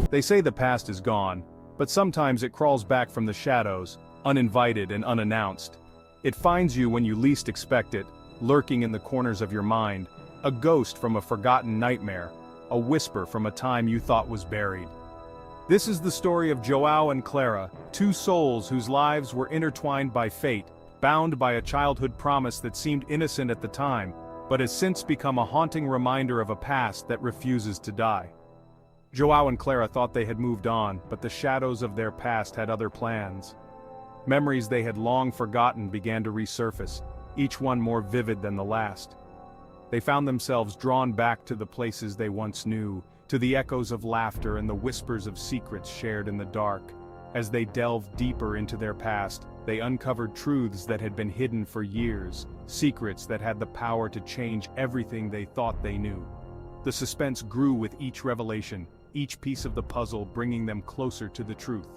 They say the past is gone, but sometimes it crawls back from the shadows, uninvited and unannounced. It finds you when you least expect it, lurking in the corners of your mind, a ghost from a forgotten nightmare, a whisper from a time you thought was buried. This is the story of Joao and Clara, two souls whose lives were intertwined by fate, bound by a childhood promise that seemed innocent at the time, but has since become a haunting reminder of a past that refuses to die. Joao and Clara thought they had moved on, but the shadows of their past had other plans. Memories they had long forgotten began to resurface, each one more vivid than the last. They found themselves drawn back to the places they once knew, to the echoes of laughter and the whispers of secrets shared in the dark. As they delved deeper into their past, they uncovered truths that had been hidden for years, secrets that had the power to change everything they thought they knew. The suspense grew with each revelation, each piece of the puzzle bringing them closer to the truth.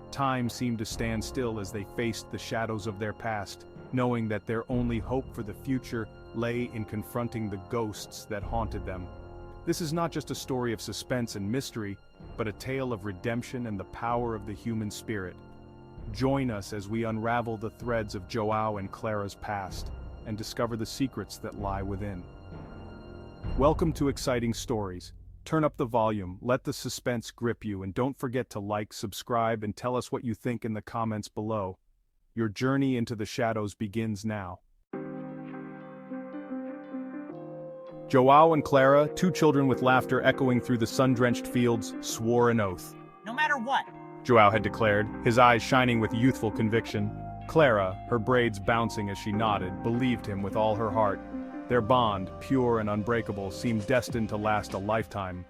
Time seemed to stand still as they faced the shadows of their past, knowing that their only hope for the future lay in confronting the ghosts that haunted them. This is not just a story of suspense and mystery, but a tale of redemption and the power of the human spirit. Join us as we unravel the threads of Joao and Clara's past, and discover the secrets that lie within. Welcome to Exciting Stories. Turn up the volume, let the suspense grip you, and don't forget to like, subscribe, and tell us what you think in the comments below. Your journey into the shadows begins now. Joao and Clara, two children with laughter echoing through the sun-drenched fields, swore an oath. No matter what. Joao had declared, his eyes shining with youthful conviction. Clara, her braids bouncing as she nodded, believed him with all her heart. Their bond, pure and unbreakable, seemed destined to last a lifetime.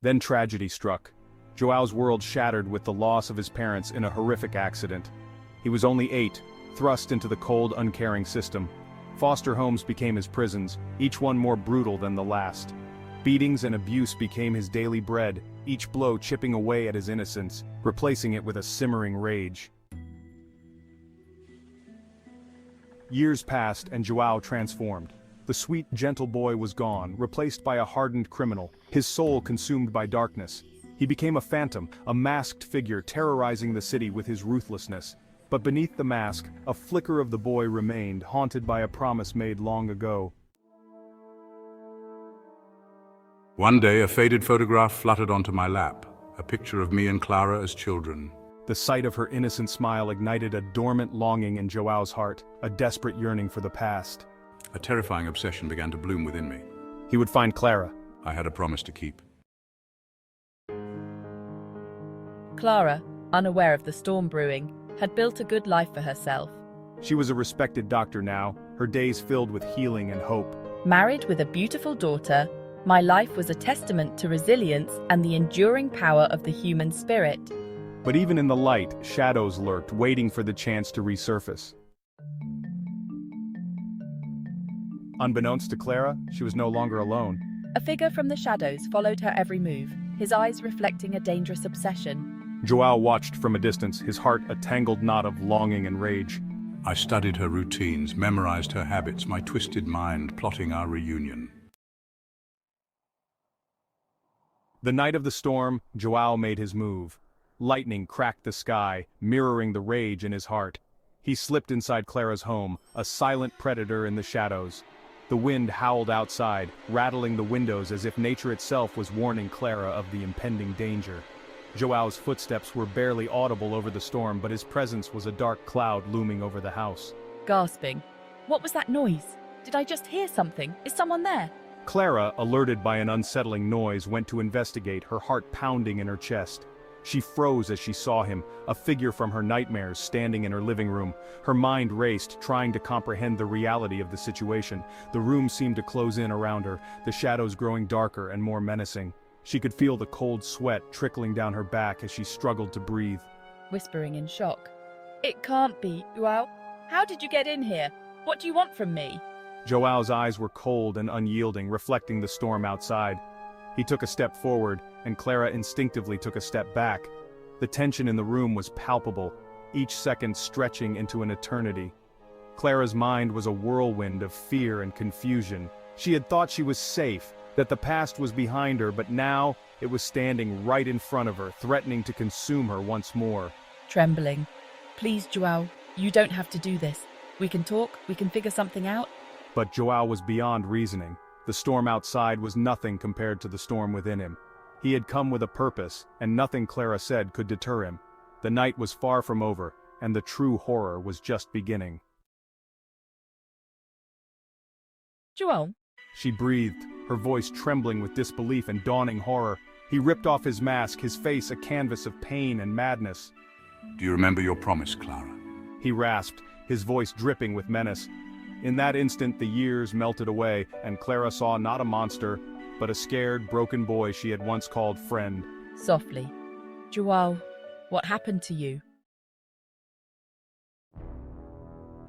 Then tragedy struck. Joao's world shattered with the loss of his parents in a horrific accident. He was only 8, thrust into the cold, uncaring system. Foster homes became his prisons, each one more brutal than the last. Beatings and abuse became his daily bread, each blow chipping away at his innocence, replacing it with a simmering rage. Years passed and Joao transformed. The sweet, gentle boy was gone, replaced by a hardened criminal, his soul consumed by darkness. He became a phantom, a masked figure terrorizing the city with his ruthlessness. But beneath the mask, a flicker of the boy remained, haunted by a promise made long ago. One day, a faded photograph fluttered onto my lap, a picture of me and Clara as children. The sight of her innocent smile ignited a dormant longing in Joao's heart, a desperate yearning for the past. A terrifying obsession began to bloom within me. He would find Clara. I had a promise to keep. Clara, unaware of the storm brewing, had built a good life for herself. She was a respected doctor now, her days filled with healing and hope. Married with a beautiful daughter, my life was a testament to resilience and the enduring power of the human spirit. But even in the light, shadows lurked, waiting for the chance to resurface. Unbeknownst to Clara, she was no longer alone. A figure from the shadows followed her every move, his eyes reflecting a dangerous obsession. Joao watched from a distance, his heart a tangled knot of longing and rage. I studied her routines, memorized her habits, my twisted mind plotting our reunion. The night of the storm, Joao made his move. Lightning cracked the sky, mirroring the rage in his heart. He slipped inside Clara's home, a silent predator in the shadows. The wind howled outside, rattling the windows as if nature itself was warning Clara of the impending danger. Joao's footsteps were barely audible over the storm, but his presence was a dark cloud looming over the house. Gasping. What was that noise? Did I just hear something? Is someone there? Clara, alerted by an unsettling noise, went to investigate, her heart pounding in her chest. She froze as she saw him, a figure from her nightmares standing in her living room. Her mind raced, trying to comprehend the reality of the situation. The room seemed to close in around her, the shadows growing darker and more menacing. She could feel the cold sweat trickling down her back as she struggled to breathe. Whispering in shock. It can't be, Joao. How did you get in here? What do you want from me? Joao's eyes were cold and unyielding, reflecting the storm outside. He took a step forward, and Clara instinctively took a step back. The tension in the room was palpable, each second stretching into an eternity. Clara's mind was a whirlwind of fear and confusion. She had thought she was safe, That the past was behind her, but now it was standing right in front of her, threatening to consume her once more. Trembling. Please, Joao, you don't have to do this. We can talk, we can figure something out. But Joao was beyond reasoning. The storm outside was nothing compared to the storm within him. He had come with a purpose, and nothing Clara said could deter him. The night was far from over, and the true horror was just beginning. Joao? She breathed, her voice trembling with disbelief and dawning horror. He ripped off his mask, his face a canvas of pain and madness. Do you remember your promise, Clara? He rasped, his voice dripping with menace. In that instant the years melted away, and Clara saw not a monster, but a scared, broken boy she had once called friend. Softly. Joao, what happened to you?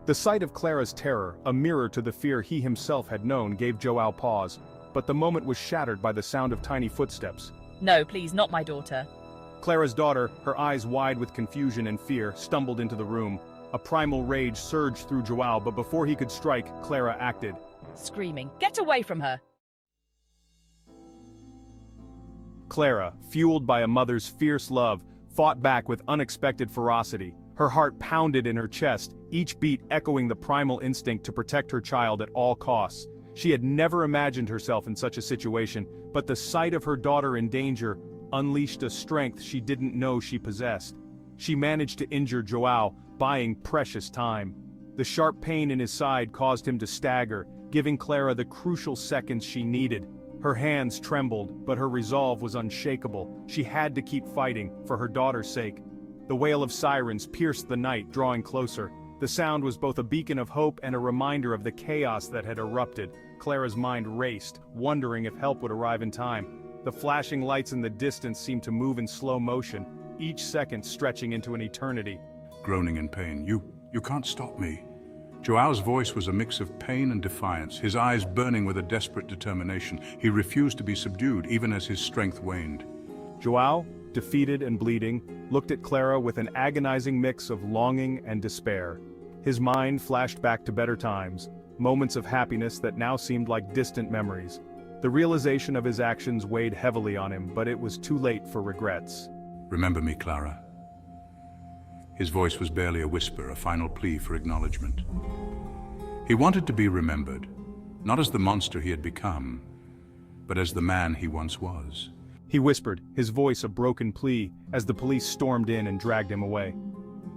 The sight of Clara's terror, a mirror to the fear he himself had known, gave Joao pause, but the moment was shattered by the sound of tiny footsteps. No, please, not my daughter. Clara's daughter, her eyes wide with confusion and fear, stumbled into the room. A primal rage surged through Joao, but before he could strike, Clara acted. Screaming, get away from her! Clara, fueled by a mother's fierce love, fought back with unexpected ferocity. Her heart pounded in her chest, each beat echoing the primal instinct to protect her child at all costs. She had never imagined herself in such a situation, but the sight of her daughter in danger unleashed a strength she didn't know she possessed. She managed to injure Joao, buying precious time. The sharp pain in his side caused him to stagger, giving Clara the crucial seconds she needed. Her hands trembled, but her resolve was unshakable. She had to keep fighting, for her daughter's sake. The wail of sirens pierced the night, drawing closer. The sound was both a beacon of hope and a reminder of the chaos that had erupted. Clara's mind raced, wondering if help would arrive in time. The flashing lights in the distance seemed to move in slow motion, each second stretching into an eternity. Groaning in pain. You can't stop me. Joao's voice was a mix of pain and defiance, his eyes burning with a desperate determination. He refused to be subdued, even as his strength waned. Joao, defeated and bleeding, looked at Clara with an agonizing mix of longing and despair. His mind flashed back to better times, moments of happiness that now seemed like distant memories. The realization of his actions weighed heavily on him, but it was too late for regrets. Remember me, Clara. His voice was barely a whisper, a final plea for acknowledgement. He wanted to be remembered, not as the monster he had become, but as the man he once was. He whispered, his voice a broken plea, as the police stormed in and dragged him away.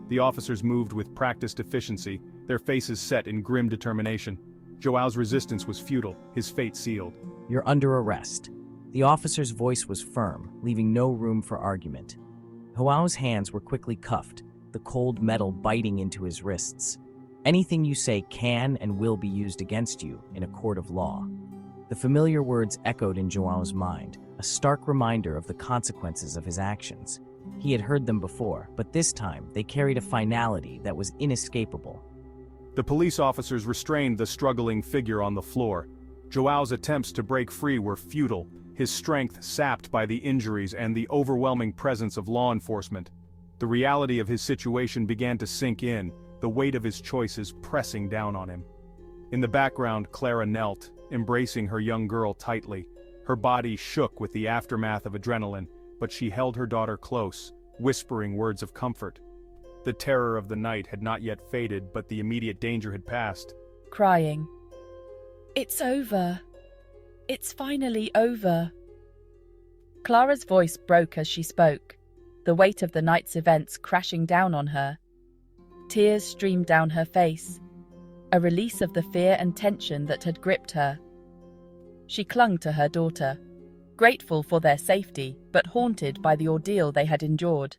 The officers moved with practiced efficiency, their faces set in grim determination. Joao's resistance was futile, his fate sealed. You're under arrest. The officer's voice was firm, leaving no room for argument. Joao's hands were quickly cuffed, the cold metal biting into his wrists. Anything you say can and will be used against you in a court of law. The familiar words echoed in Joao's mind, a stark reminder of the consequences of his actions. He had heard them before, but this time they carried a finality that was inescapable. The police officers restrained the struggling figure on the floor. Joao's attempts to break free were futile, his strength sapped by the injuries and the overwhelming presence of law enforcement. The reality of his situation began to sink in, the weight of his choices pressing down on him. In the background, Clara knelt, embracing her young girl tightly. Her body shook with the aftermath of adrenaline, but she held her daughter close, whispering words of comfort. The terror of the night had not yet faded, but the immediate danger had passed. Crying. It's over. It's finally over. Clara's voice broke as she spoke, the weight of the night's events crashing down on her. Tears streamed down her face, a release of the fear and tension that had gripped her. She clung to her daughter, grateful for their safety, but haunted by the ordeal they had endured.